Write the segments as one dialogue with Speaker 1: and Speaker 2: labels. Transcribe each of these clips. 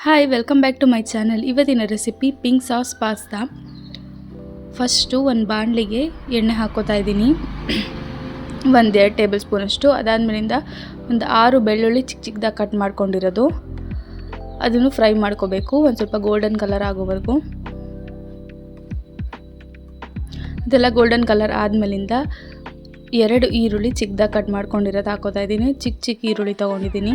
Speaker 1: Hi, welcome back to my channel. ಇವತ್ತಿನ recipe pink sauce pasta. First ಒಂದು ಬಾಣಲಿಗೆ ಎಣ್ಣೆ ಹಾಕೋತಾ ಇದ್ದೀನಿ, 1-2 ಟೇಬಲ್ ಸ್ಪೂನಷ್ಟು. ಅದಾದಮೇಲಿಂದ ಒಂದು 6 ಬೆಳ್ಳುಳ್ಳಿ ಚಿಕ್ಕ ಚಿಕ್ಕದಾಗಿ ಕಟ್ ಮಾಡ್ಕೊಂಡಿರೋದು, ಅದನ್ನು ಫ್ರೈ ಮಾಡ್ಕೋಬೇಕು ಒಂದು ಸ್ವಲ್ಪ ಗೋಲ್ಡನ್ ಕಲರ್ ಆಗೋವರೆಗೂ. ಇದೆಲ್ಲ ಗೋಲ್ಡನ್ ಕಲರ್ ಆದಮೇಲಿಂದ 2 ಈರುಳ್ಳಿ ಚಿಕ್ಕದಾಗಿ ಕಟ್ ಮಾಡ್ಕೊಂಡಿರೋದು ಹಾಕೋತಾ ಇದ್ದೀನಿ. ಚಿಕ್ಕ ಚಿಕ್ಕ ಈರುಳ್ಳಿ ತೊಗೊಂಡಿದ್ದೀನಿ.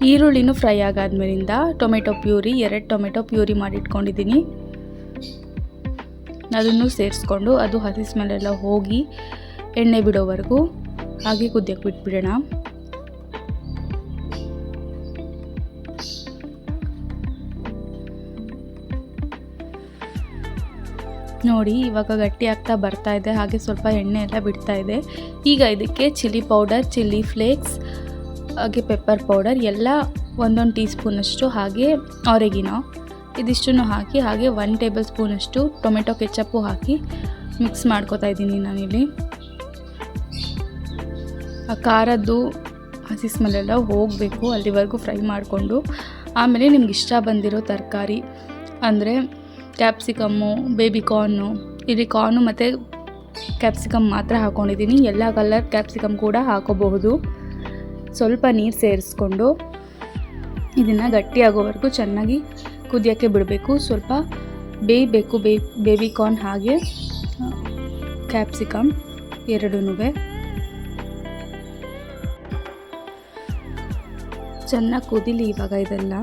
Speaker 1: ಈರುಳ್ಳಿನೂ ಫ್ರೈ ಆಗಾದ್ಮೇಲಿಂದ ಟೊಮೆಟೊ ಪ್ಯೂರಿ 2 ಟೊಮೆಟೊ ಪ್ಯೂರಿ ಮಾಡಿಟ್ಕೊಂಡಿದ್ದೀನಿ, ಅದನ್ನು ಸೇರಿಸ್ಕೊಂಡು ಅದು ಹಸಿ ಸ್ಮೆಲ್ಲೆಲ್ಲ ಹೋಗಿ ಎಣ್ಣೆ ಬಿಡೋವರೆಗೂ ಹಾಗೆ ಕುದಿಯಕ್ಕೆ ಬಿಟ್ಬಿಡೋಣ. ನೋಡಿ, ಇವಾಗ ಗಟ್ಟಿ ಆಗ್ತಾ ಬರ್ತಾ ಇದೆ, ಹಾಗೆ ಸ್ವಲ್ಪ ಎಣ್ಣೆ ಎಲ್ಲ ಬಿಡ್ತಾ ಇದೆ. ಈಗ ಇದಕ್ಕೆ ಚಿಲ್ಲಿ ಪೌಡರ್, ಚಿಲ್ಲಿ ಫ್ಲೇಕ್ಸ್, ಹಾಗೆ ಪೆಪ್ಪರ್ ಪೌಡರ್ ಎಲ್ಲ 1 ಟೀ ಸ್ಪೂನಷ್ಟು, ಹಾಗೆ ಆರೆಗಿನೋ ಇದಿಷ್ಟನ್ನು ಹಾಕಿ, ಹಾಗೆ 1 ಟೇಬಲ್ ಸ್ಪೂನಷ್ಟು ಟೊಮೆಟೊ ಕೆಚಪ್ಪು ಹಾಕಿ ಮಿಕ್ಸ್ ಮಾಡ್ಕೊತಾ ಇದ್ದೀನಿ ನಾನಿಲ್ಲಿ. ಆ ಖಾರದ್ದು ಹಸಿ ಸ್ಮೆಲ್ಲೆಲ್ಲ ಹೋಗಬೇಕು, ಅಲ್ಲಿವರೆಗೂ ಫ್ರೈ ಮಾಡಿಕೊಂಡು ಆಮೇಲೆ ನಿಮ್ಗೆ ಇಷ್ಟ ಬಂದಿರೋ ತರಕಾರಿ ಅಂದರೆ ಕ್ಯಾಪ್ಸಿಕಮ್ಮು, ಬೇಬಿ ಕಾರ್ನು, ಇಲ್ಲಿ ಕಾರ್ನು ಮತ್ತು ಕ್ಯಾಪ್ಸಿಕಮ್ ಮಾತ್ರ ಹಾಕ್ಕೊಂಡಿದ್ದೀನಿ. ಎಲ್ಲ ಕಲರ್ ಕ್ಯಾಪ್ಸಿಕಮ್ ಕೂಡ ಹಾಕೋಬಹುದು. ಸ್ವಲ್ಪ ನೀರು ಸೇರಿಸ್ಕೊಂಡು ಇದನ್ನು ಗಟ್ಟಿಯಾಗೋವರೆಗೂ ಚೆನ್ನಾಗಿ ಕುದಿಯೋಕ್ಕೆ ಬಿಡಬೇಕು. ಸ್ವಲ್ಪ ಬೇಯಬೇಕು ಬೇಬಿ ಕಾರ್ನ್ ಹಾಗೆ ಕ್ಯಾಪ್ಸಿಕಮ್ ಎರಡೂ ಚೆನ್ನಾಗಿ ಕುದಿಲಿ. ಇವಾಗ ಇದೆಲ್ಲ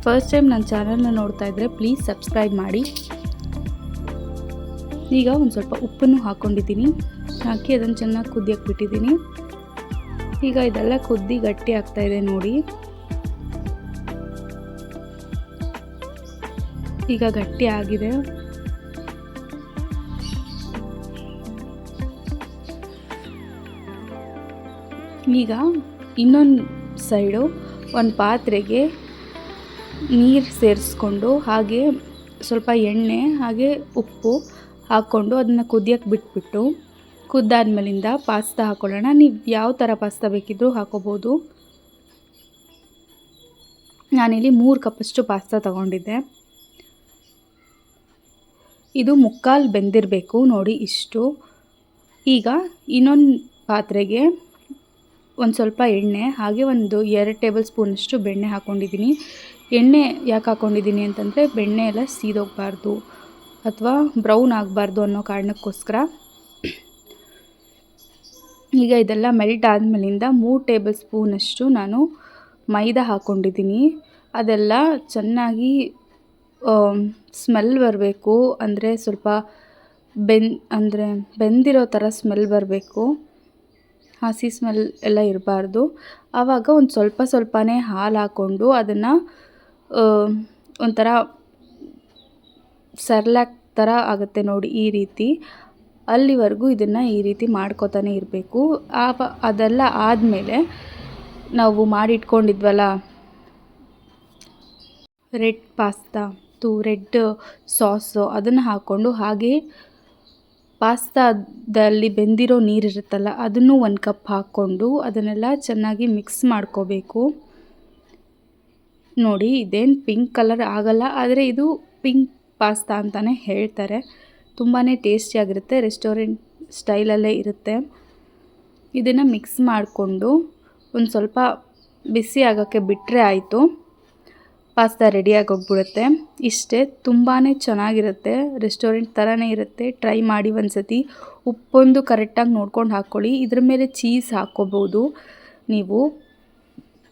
Speaker 1: ಫಸ್ಟ್ ಟೈಮ್ ನನ್ನ ಚಾನಲ್ನ ನೋಡ್ತಾ ಇದ್ದರೆ ಪ್ಲೀಸ್ ಸಬ್ಸ್ಕ್ರೈಬ್ ಮಾಡಿ. ಈಗ ಒಂದು ಸ್ವಲ್ಪ ಉಪ್ಪನ್ನು ಹಾಕ್ಕೊಂಡಿದ್ದೀನಿ, ಹಾಕಿ ಅದನ್ನು ಚೆನ್ನಾಗಿ ಕುದಿಯೋಕ್ಕೆ ಬಿಟ್ಟಿದ್ದೀನಿ. ಈಗ ಇದೆಲ್ಲ ಕುದ್ದಿ ಗಟ್ಟಿ ಆಗ್ತಾ ಇದೆ ನೋಡಿ. ಈಗ ಗಟ್ಟಿ ಆಗಿದೆ. ಈಗ ಇನ್ನೊಂದು ಸೈಡು ಒಂದು ಪಾತ್ರೆಗೆ ನೀರು ಸೇರಿಸ್ಕೊಂಡು ಹಾಗೆ ಸ್ವಲ್ಪ ಎಣ್ಣೆ ಹಾಗೆ ಉಪ್ಪು ಹಾಕ್ಕೊಂಡು ಅದನ್ನು ಕುದಿಯೋಕ್ಕೆ ಬಿಟ್ಬಿಟ್ಟು ಕುದ್ದಾದ್ಮೇಲಿಂದ ಪಾಸ್ತಾ ಹಾಕ್ಕೊಳ್ಳೋಣ. ನೀವು ಯಾವ ಥರ ಪಾಸ್ತಾ ಬೇಕಿದ್ದರೂ ಹಾಕೋಬೋದು. ನಾನಿಲ್ಲಿ 3 ಕಪ್ಪಷ್ಟು ಪಾಸ್ತಾ ತೊಗೊಂಡಿದ್ದೆ. ಇದು ಮುಕ್ಕಾಲು ಬೆಂದಿರಬೇಕು ನೋಡಿ, ಇಷ್ಟು. ಈಗ ಇನ್ನೊಂದು ಪಾತ್ರೆಗೆ ಒಂದು ಸ್ವಲ್ಪ ಎಣ್ಣೆ ಹಾಗೆ ಒಂದು 2 ಟೇಬಲ್ ಸ್ಪೂನಷ್ಟು ಬೆಣ್ಣೆ ಹಾಕ್ಕೊಂಡಿದ್ದೀನಿ. ಎಣ್ಣೆ ಯಾಕೆ ಹಾಕ್ಕೊಂಡಿದ್ದೀನಿ ಅಂತಂದರೆ ಬೆಣ್ಣೆ ಎಲ್ಲ ಸೀದೋಗಬಾರ್ದು ಅಥವಾ ಬ್ರೌನ್ ಆಗಬಾರ್ದು ಅನ್ನೋ ಕಾರಣಕ್ಕೋಸ್ಕರ. ಈಗ ಇದೆಲ್ಲ ಮೆಲ್ಟ್ ಆದಮೇಲಿಂದ 3 ಟೇಬಲ್ ಸ್ಪೂನಷ್ಟು ನಾನು ಮೈದಾ ಹಾಕ್ಕೊಂಡಿದ್ದೀನಿ. ಅದೆಲ್ಲ ಚೆನ್ನಾಗಿ ಸ್ಮೆಲ್ ಬರಬೇಕು, ಅಂದರೆ ಸ್ವಲ್ಪ ಬೆಂದಿರೋ ಥರ ಸ್ಮೆಲ್ ಬರಬೇಕು, ಹಸಿ ಸ್ಮೆಲ್ ಎಲ್ಲ ಇರಬಾರ್ದು. ಆವಾಗ ಒಂದು ಸ್ವಲ್ಪನೇ ಹಾಲು ಹಾಕ್ಕೊಂಡು ಅದನ್ನು ಒಂಥರ ಸರ್ಲಾಕ್ ಥರ ಆಗುತ್ತೆ ನೋಡಿ, ಈ ರೀತಿ. ಅಲ್ಲಿವರೆಗೂ ಇದನ್ನು ಈ ರೀತಿ ಮಾಡ್ಕೊತಾನೆ ಇರಬೇಕು. ಅದೆಲ್ಲ ಆದಮೇಲೆ ನಾವು ಮಾಡಿಟ್ಕೊಂಡಿದ್ವಲ್ಲ ರೆಡ್ ಸಾಸು, ಅದನ್ನು ಹಾಕ್ಕೊಂಡು ಹಾಗೆ ಪಾಸ್ತಾದಲ್ಲಿ ಬೆಂದಿರೋ ನೀರಿರುತ್ತಲ್ಲ ಅದನ್ನು 1 ಕಪ್ ಹಾಕ್ಕೊಂಡು ಅದನ್ನೆಲ್ಲ ಚೆನ್ನಾಗಿ ಮಿಕ್ಸ್ ಮಾಡ್ಕೋಬೇಕು. ನೋಡಿ, ಇದೇನು ಪಿಂಕ್ ಕಲರ್ ಆಗಲ್ಲ, ಆದರೆ ಇದು ಪಿಂಕ್ ಪಾಸ್ತಾ ಅಂತಲೇ ಹೇಳ್ತಾರೆ. ತುಂಬಾ ಟೇಸ್ಟಿಯಾಗಿರುತ್ತೆ, ರೆಸ್ಟೋರೆಂಟ್ ಸ್ಟೈಲಲ್ಲೇ ಇರುತ್ತೆ. ಇದನ್ನು ಮಿಕ್ಸ್ ಮಾಡಿಕೊಂಡು ಒಂದು ಸ್ವಲ್ಪ ಬಿಸಿ ಆಗೋಕ್ಕೆ ಬಿಟ್ಟರೆ ಆಯಿತು, ಪಾಸ್ತಾ ರೆಡಿಯಾಗಿ ಹೋಗ್ಬಿಡುತ್ತೆ. ಇಷ್ಟೇ, ತುಂಬಾ ಚೆನ್ನಾಗಿರುತ್ತೆ, ರೆಸ್ಟೋರೆಂಟ್ ಥರನೇ ಇರುತ್ತೆ. ಟ್ರೈ ಮಾಡಿ ಒಂದು ಸತಿ. ಉಪ್ಪೊಂದು ಕರೆಕ್ಟಾಗಿ ನೋಡ್ಕೊಂಡು ಹಾಕ್ಕೊಳ್ಳಿ. ಇದ್ರ ಮೇಲೆ ಚೀಸ್ ಹಾಕ್ಕೋಬೋದು ನೀವು,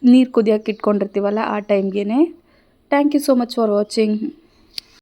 Speaker 1: ನೀರು ಕುದಿಯೋಕ್ಕೆ ಇಟ್ಕೊಂಡಿರ್ತೀವಲ್ಲ ಆ ಟೈಮ್ಗೆ. Thank you so much for watching.